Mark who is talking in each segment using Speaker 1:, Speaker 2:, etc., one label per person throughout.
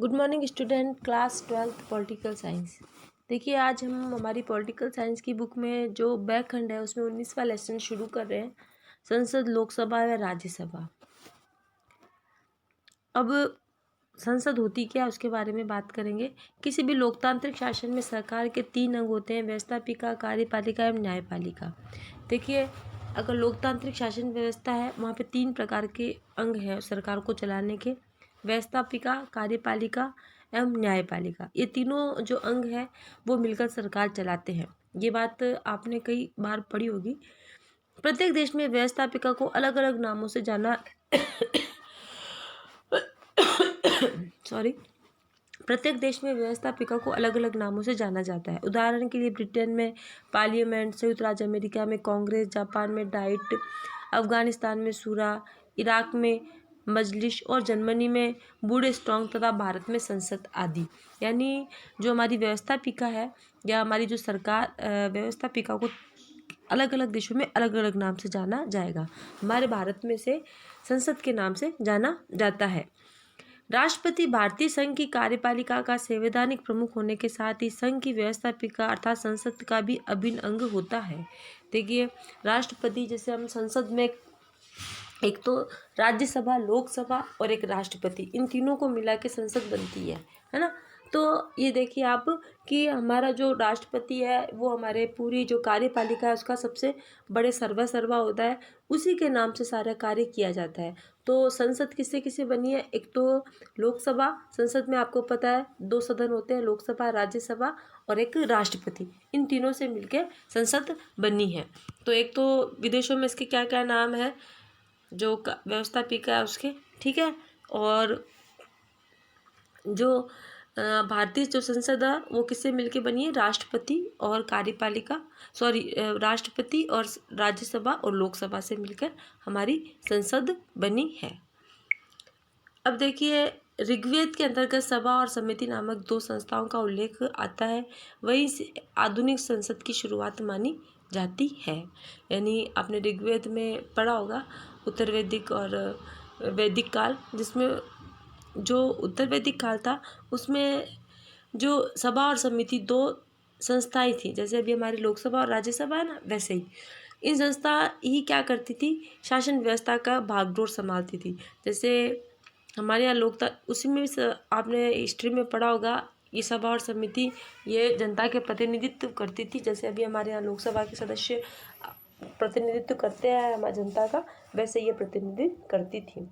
Speaker 1: Good morning student, class 12th political science. देखिए, आज हम हमारी पॉलिटिकल साइंस की बुक में जो बैक खंड है उसमें 19वां लेसन शुरू कर रहे हैं, संसद, लोकसभा व राज्यसभा। अब संसद होती क्या है उसके बारे में बात करेंगे। किसी भी लोकतांत्रिक शासन में सरकार के 3 अंग होते हैं, व्यवस्थापिका, कार्यपालिका एवं न्यायपालिका। देखिए, अगर लोकतांत्रिक शासन व्यवस्था है वहाँ पे 3 प्रकार के अंग हैं सरकार को चलाने के, व्यवस्थापिका, कार्यपालिका एवं न्यायपालिका। ये तीनों जो अंग हैं वो मिलकर सरकार चलाते हैं। ये बात आपने कई बार पढ़ी होगी। प्रत्येक देश में व्यवस्थापिका को अलग अलग नामों से जाना सॉरी प्रत्येक देश में व्यवस्थापिका को अलग अलग नामों से जाना जाता है। उदाहरण के लिए ब्रिटेन में पार्लियामेंट, संयुक्त राज्य अमेरिका में कांग्रेस, जापान में डाइट, अफगानिस्तान में शूरा, इराक में मजलिस और जर्मनी में बुंडेस्टैग तथा भारत में संसद आदि। यानी जो हमारी व्यवस्थापिका है या हमारी जो सरकार व्यवस्थापिका को अलग अलग देशों में अलग अलग नाम से जाना जाएगा। हमारे भारत में से संसद के नाम से जाना जाता है। राष्ट्रपति भारतीय संघ की कार्यपालिका का संवैधानिक प्रमुख होने के साथ ही संघ की व्यवस्थापिका अर्थात संसद का भी अभिन्न अंग होता है। देखिए, राष्ट्रपति, जैसे हम संसद में एक तो राज्यसभा, लोकसभा और एक राष्ट्रपति, इन तीनों को मिला के संसद बनती है ना। तो ये देखिए आप कि हमारा जो राष्ट्रपति है वो हमारे पूरी जो कार्यपालिका है उसका सबसे बड़े सर्वा होता है, उसी के नाम से सारा कार्य किया जाता है। तो संसद किससे किससे बनी है? एक तो लोकसभा, संसद में आपको पता है 2 सदन होते हैं, लोकसभा, राज्यसभा और एक राष्ट्रपति, इन तीनों से मिलकर संसद बनी है। तो एक तो विदेशों में इसके क्या क्या नाम है जो व्यवस्थापिका है उसके, ठीक है। और जो भारतीय जो संसद है वो किससे मिलके बनी है? राष्ट्रपति और कार्यपालिका, राष्ट्रपति और राज्यसभा और लोकसभा से मिलकर हमारी संसद बनी है। अब देखिए, ऋग्वेद के अंतर्गत सभा और समिति नामक 2 संस्थाओं का उल्लेख आता है, वहीं से आधुनिक संसद की शुरुआत मानी जाती है। यानी आपने ऋग्वेद में पढ़ा होगा उत्तर वैदिक और वैदिक काल, जिसमें जो उत्तर वैदिक काल था उसमें जो सभा और समिति 2 संस्थाएं थी, जैसे अभी हमारी लोकसभा और राज्यसभा है ना, वैसे ही इन संस्था ही क्या करती थी? शासन व्यवस्था का भागडोर संभालती थी। जैसे हमारे यहाँ उसी में भी आपने हिस्ट्री में पढ़ा होगा, ये सभा और समिति ये जनता के प्रतिनिधित्व करती थी। जैसे अभी हमारे यहाँ लोकसभा के सदस्य प्रतिनिधित्व करते हैं हमारी जनता का, वैसे ये प्रतिनिधित्व करती थी।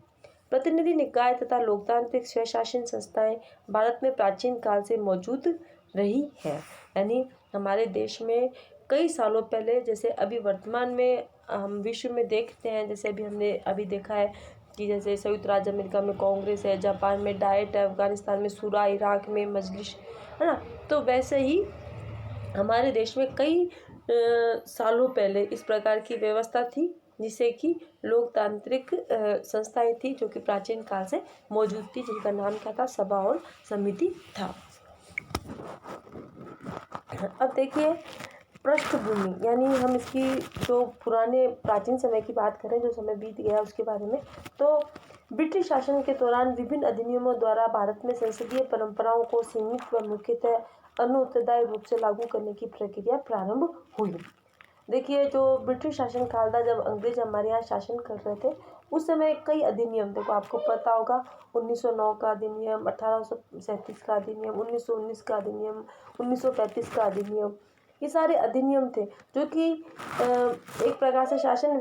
Speaker 1: प्रतिनिधि निकाय तथा लोकतांत्रिक स्वशासन संस्थाएं भारत में प्राचीन काल से मौजूद रही है। यानी हमारे देश में कई सालों पहले, जैसे अभी वर्तमान में हम विश्व में देखते हैं, जैसे अभी हमने अभी देखा है कि जैसे संयुक्त राज्य अमेरिका में कांग्रेस है, जापान में डाइट है, अफगानिस्तान में शूरा, इराक में मजलिस, है ना। तो वैसे ही हमारे देश में कई सालों पहले इस प्रकार की व्यवस्था थी, जिससे कि लोकतांत्रिक संस्थाएं थी जो कि प्राचीन काल से मौजूद थी, जिनका नाम क्या था? सभा और समिति था। अब देखिए पृष्ठभूमि, यानी हम इसकी जो पुराने प्राचीन समय की बात करें, जो समय बीत गया उसके बारे में, तो ब्रिटिश शासन के दौरान विभिन्न अधिनियमों द्वारा भारत में संसदीय परंपराओं को सीमित व मुख्यतः अनुत्तरदायी रूप से लागू करने की प्रक्रिया प्रारंभ हुई। देखिए, जो ब्रिटिश शासन काल था, जब अंग्रेज हमारे यहाँ शासन कर रहे थे, उस समय कई अधिनियम, देखो आपको पता होगा 1909 का अधिनियम, 1837 का अधिनियम, 1919 का अधिनियम, 1935 का अधिनियम, ये सारे अधिनियम थे जो कि एक प्रकार से शासन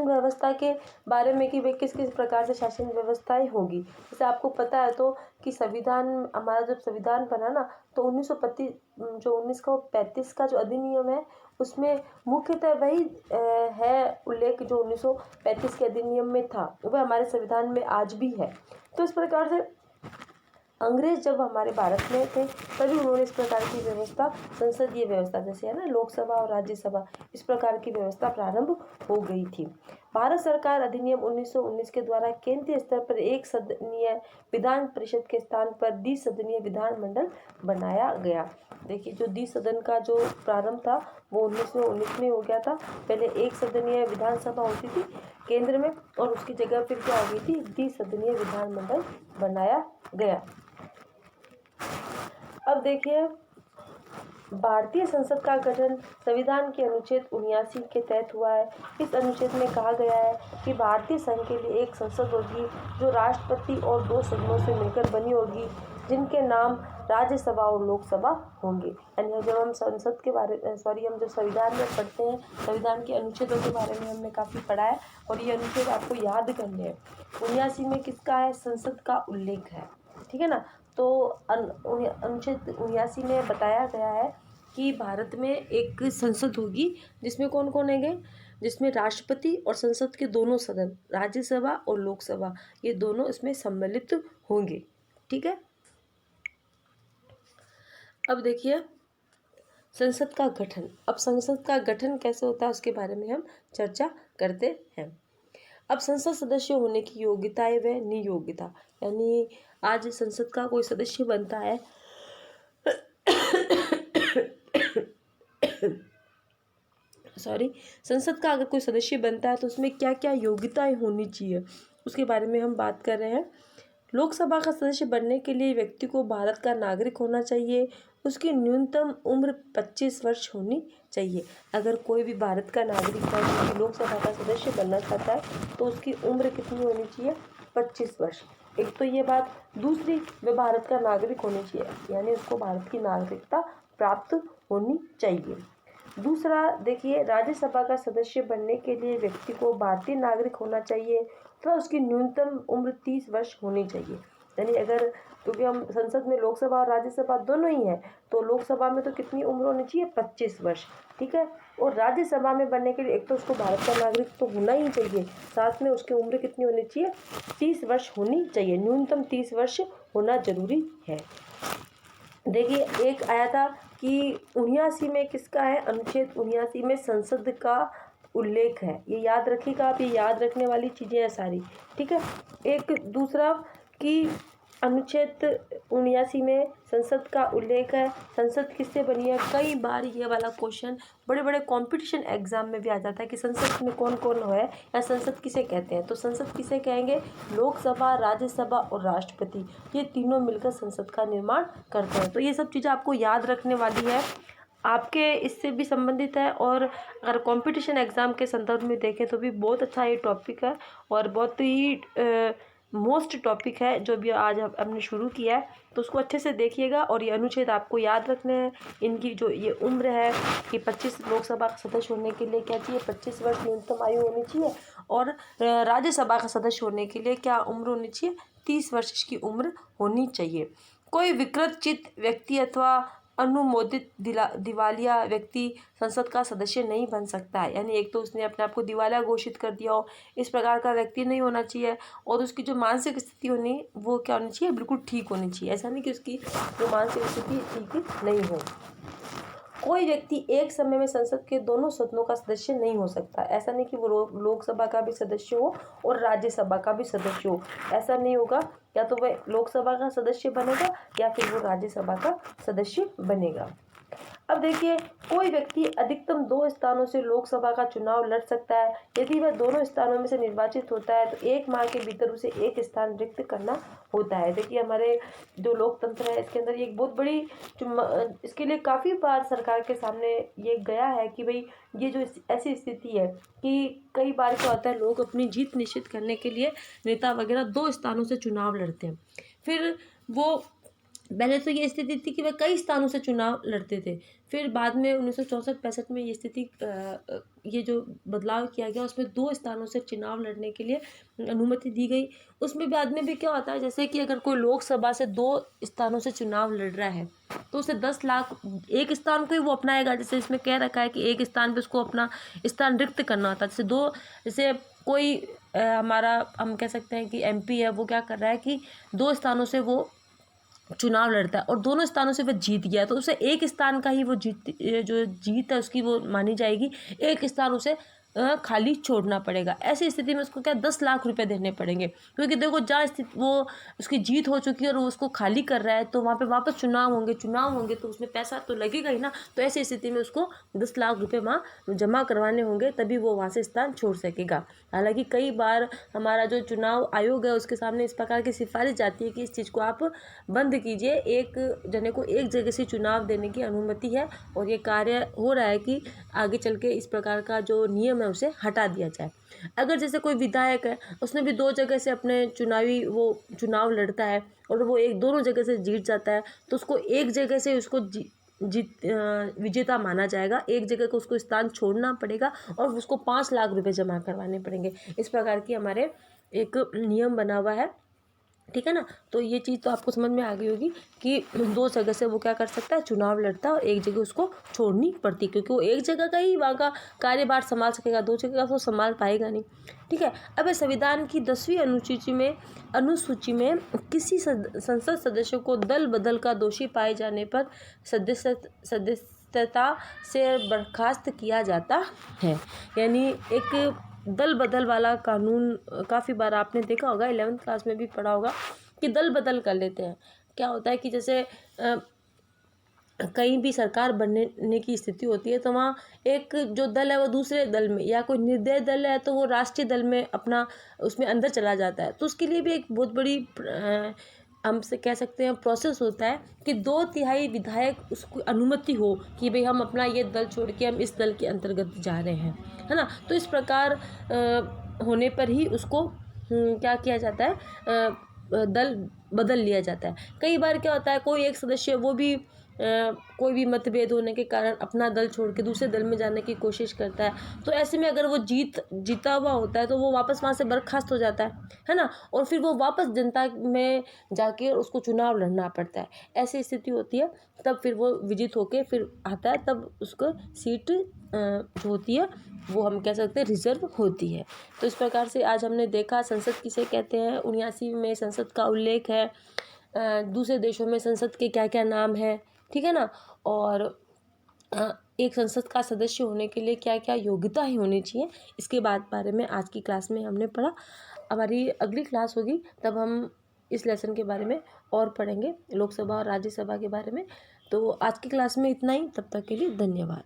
Speaker 1: व्यवस्था के बारे में कि भाई किस किस प्रकार से शासन व्यवस्थाएं होगी। जैसे आपको पता है तो कि संविधान, हमारा जब संविधान बना ना, तो 1935 का जो अधिनियम है उसमें मुख्यतः वही है उल्लेख जो 1935 के अधिनियम में था, वह हमारे संविधान में आज भी है। तो इस प्रकार से अंग्रेज जब हमारे भारत में थे तभी उन्होंने इस प्रकार की व्यवस्था, संसदीय व्यवस्था जैसे है ना, लोकसभा और राज्यसभा, इस प्रकार की व्यवस्था प्रारंभ हो गई थी। भारत सरकार अधिनियम 1919 के द्वारा केंद्रीय स्तर पर एक सदनीय विधान परिषद के स्थान पर द्विसदनीय विधानमंडल बनाया गया। देखिए, जो द्विसदन का जो प्रारंभ था वो 1919 में हो गया था। पहले एक सदनीय विधानसभा होती थी केंद्र में, और उसकी जगह फिर क्या हो गई थी, द्विसदनीय विधानमंडल बनाया गया। अब देखिए, भारतीय संसद का गठन संविधान के अनुच्छेद 79 के तहत हुआ है। इस अनुच्छेद में कहा गया है कि भारतीय संघ के लिए एक संसद होगी जो राष्ट्रपति और 2 सदनों से मिलकर बनी होगी, जिनके नाम राज्यसभा और लोकसभा होंगे। यानी जब हम संसद के बारे हम जब संविधान में पढ़ते हैं, संविधान के अनुच्छेदों के बारे में हमने काफ़ी पढ़ा है, और ये अनुच्छेद आपको याद करने हैं। 79 में किसका है, संसद का उल्लेख है, ठीक है ना। तो अनुच्छेद 79 में बताया गया है कि भारत में एक संसद होगी जिसमें कौन कौन है, जिसमें राष्ट्रपति और संसद के दोनों सदन, राज्यसभा और लोकसभा, ये दोनों इसमें सम्मिलित होंगे, ठीक है। अब देखिए, संसद का गठन। अब संसद का गठन कैसे होता है उसके बारे में हम चर्चा करते हैं। अब संसद सदस्य होने की योग्यताएं व नियोग्यता, यानी आज संसद का कोई सदस्य बनता है संसद का अगर कोई सदस्य बनता है तो उसमें क्या क्या योग्यताएं होनी चाहिए उसके बारे में हम बात कर रहे हैं। लोकसभा का सदस्य बनने के लिए व्यक्ति को भारत का नागरिक होना चाहिए। उसकी न्यूनतम उम्र 25 वर्ष होनी चाहिए। अगर कोई भी भारत का नागरिक है जो लोकसभा का सदस्य बनना चाहता है तो उसकी उम्र कितनी होनी चाहिए, 25 वर्ष। एक तो ये बात। दूसरी, वह भारत का नागरिक होनी चाहिए, यानी उसको भारत की नागरिकता प्राप्त होनी चाहिए। दूसरा देखिए, राज्यसभा का सदस्य बनने के लिए व्यक्ति को भारतीय नागरिक होना चाहिए तो उसकी न्यूनतम उम्र 30 वर्ष होनी चाहिए। यानी अगर, क्योंकि हम संसद में लोकसभा और राज्यसभा दोनों ही हैं, तो लोकसभा में तो कितनी उम्र होनी चाहिए, 25 वर्ष, ठीक है। और राज्यसभा में बनने के लिए एक तो उसको भारत का नागरिक तो होना ही चाहिए, साथ में उसकी उम्र कितनी होनी चाहिए, 30 वर्ष होनी चाहिए, न्यूनतम 30 वर्ष होना जरूरी है। देखिए, एक आया था कि 79 में किसका है, अनुच्छेद 79 में संसद का उल्लेख है। ये याद रखिएगा आप, ये याद रखने वाली चीज़ें हैं सारी, ठीक है। एक दूसरा कि अनुच्छेद 79 में संसद का उल्लेख है। संसद किससे बनी है, कई बार ये वाला क्वेश्चन बड़े बड़े कंपटीशन एग्जाम में भी आ जाता है कि संसद में कौन कौन है या संसद किसे कहते हैं। तो संसद किसे कहेंगे, लोकसभा, राज्यसभा और राष्ट्रपति, ये तीनों मिलकर संसद का निर्माण करते हैं। तो ये सब चीज़ें आपको याद रखने वाली है, आपके इससे भी संबंधित है, और अगर कंपटीशन एग्ज़ाम के संदर्भ में देखें तो भी बहुत अच्छा ये टॉपिक है और बहुत ही मोस्ट टॉपिक है जो भी आज हमने शुरू किया है। तो उसको अच्छे से देखिएगा और ये अनुच्छेद आपको याद रखने हैं। इनकी जो ये उम्र है कि 25 लोकसभा का सदस्य होने के लिए क्या चाहिए, 25 वर्ष न्यूनतम आयु होनी चाहिए, और राज्यसभा का सदस्य होने के लिए क्या उम्र होनी चाहिए, 30 वर्ष की उम्र होनी चाहिए। कोई विकृत चित्त व्यक्ति अथवा अनुमोदित दिवालिया व्यक्ति संसद का सदस्य नहीं बन सकता है। यानी एक तो उसने अपने आप को दिवालिया घोषित कर दिया हो, इस प्रकार का व्यक्ति नहीं होना चाहिए, और उसकी जो मानसिक स्थिति होनी वो क्या होनी चाहिए, बिल्कुल ठीक होनी चाहिए। ऐसा नहीं कि उसकी जो मानसिक स्थिति ठीक नहीं हो। कोई व्यक्ति एक समय में संसद के दोनों सदनों का सदस्य नहीं हो सकता। ऐसा नहीं कि वो लोकसभा का भी सदस्य हो और राज्यसभा का भी सदस्य हो, ऐसा नहीं होगा। या तो वह लोकसभा का सदस्य बनेगा या फिर वो राज्यसभा का सदस्य बनेगा। अब देखिए, कोई व्यक्ति अधिकतम 2 स्थानों से लोकसभा का चुनाव लड़ सकता है। यदि वह दोनों स्थानों में से निर्वाचित होता है तो 1 माह के भीतर उसे एक स्थान रिक्त करना होता है। देखिए, हमारे जो लोकतंत्र है इसके अंदर एक बहुत बड़ी इसके लिए काफ़ी बार सरकार के सामने ये गया है कि भाई ये जो ऐसी स्थिति है कि कई बार क्या होता है, लोग अपनी जीत निश्चित करने के लिए नेता वगैरह 2 स्थानों से चुनाव लड़ते हैं। फिर वो पहले तो ये स्थिति थी कि वह कई स्थानों से चुनाव लड़ते थे, फिर बाद में 1964-65 में ये स्थिति ये जो बदलाव किया गया उसमें 2 स्थानों से चुनाव लड़ने के लिए अनुमति दी गई। उसमें बाद में भी क्या होता है, जैसे कि अगर कोई लोकसभा से 2 स्थानों से चुनाव लड़ रहा है तो उसे 10 लाख, एक स्थान को ही वो अपनाएगा। जैसे इसमें कह रखा है कि एक स्थान पे उसको अपना स्थान रिक्त करना होता है। जैसे कोई हमारा हम कह सकते हैं कि MP है, वो क्या कर रहा है कि 2 स्थानों से वो चुनाव लड़ता है और दोनों स्थानों से वह जीत गया, तो उसे एक स्थान का ही वो जीत है उसकी वो मानी जाएगी। एक स्थान उसे खाली छोड़ना पड़ेगा। ऐसी स्थिति में उसको क्या 10 लाख रुपए देने पड़ेंगे, क्योंकि देखो जहाँ स्थिति वो उसकी जीत हो चुकी है और वो उसको खाली कर रहा है, तो वहाँ पे वापस चुनाव होंगे तो उसमें पैसा तो लगेगा ही ना। तो ऐसी स्थिति में उसको 10 लाख रुपए वहाँ जमा करवाने होंगे, तभी वो वहाँ से स्थान छोड़ सकेगा। हालांकि कई बार हमारा जो चुनाव आयोग है उसके सामने इस प्रकार की सिफारिश जाती है कि इस चीज़ को आप बंद कीजिए, एक जने को एक जगह से चुनाव देने की अनुमति है, और ये कार्य हो रहा है कि आगे चल के इस प्रकार का जो नियम है उसे हटा दिया जाए। अगर जैसे कोई विधायक है, उसने भी 2 जगह से अपने चुनाव लड़ता है और वो दोनों जगह से जीत जाता है, तो उसको एक जगह से उसको विजेता माना जाएगा, एक जगह को उसको स्थान छोड़ना पड़ेगा और उसको 5 लाख रुपए जमा करवाने पड़ेंगे। इस प्रकार की हमारे एक नियम बना हुआ है, ठीक है ना। तो ये चीज़ तो आपको समझ में आ गई होगी कि 2 जगह से वो क्या कर सकता है, चुनाव लड़ता है, और एक जगह उसको छोड़नी पड़ती है, क्योंकि वो एक जगह का ही वहाँ का कार्यभार संभाल सकेगा, 2 जगह का वो संभाल पाएगा नहीं, ठीक है। अब संविधान की 10वीं अनुसूची में किसी संसद सदस्य को दल बदल का दोषी पाए जाने पर सदस्यता से बर्खास्त किया जाता है। यानी एक दल बदल वाला कानून काफ़ी बार आपने देखा होगा, 11th क्लास में भी पढ़ा होगा कि दल बदल कर लेते हैं। क्या होता है कि जैसे कहीं भी सरकार बनने की स्थिति होती है, तो वहाँ एक जो दल है वो दूसरे दल में, या कोई निर्दलीय दल है तो वो राष्ट्रीय दल में अपना उसमें अंदर चला जाता है। तो उसके लिए भी एक बहुत बड़ी हम से कह सकते हैं प्रोसेस होता है कि 2/3 विधायक उसकी अनुमति हो कि भाई हम अपना ये दल छोड़ के हम इस दल के अंतर्गत जा रहे हैं, है ना। तो इस प्रकार होने पर ही उसको क्या किया जाता है, दल बदल लिया जाता है। कई बार क्या होता है, कोई एक सदस्य वो भी कोई भी मतभेद होने के कारण अपना दल छोड़ के दूसरे दल में जाने की कोशिश करता है, तो ऐसे में अगर वो जीता हुआ होता है तो वो वापस वहाँ से बर्खास्त हो जाता है ना, और फिर वो वापस जनता में जाके उसको चुनाव लड़ना पड़ता है। ऐसी स्थिति होती है, तब फिर वो विजित होके फिर आता है, तब उसको सीट जो होती है वो हम कह सकते हैं रिजर्व होती है। तो इस प्रकार से आज हमने देखा संसद किसे कहते हैं, 79 में संसद का उल्लेख है, दूसरे देशों में संसद के क्या क्या नाम है, ठीक है ना, और एक संसद का सदस्य होने के लिए क्या क्या योग्यता ही होनी चाहिए, इसके बारे में आज की क्लास में हमने पढ़ा। हमारी अगली क्लास होगी तब हम इस लेसन के बारे में और पढ़ेंगे, लोकसभा और राज्यसभा के बारे में। तो आज की क्लास में इतना ही, तब तक के लिए धन्यवाद।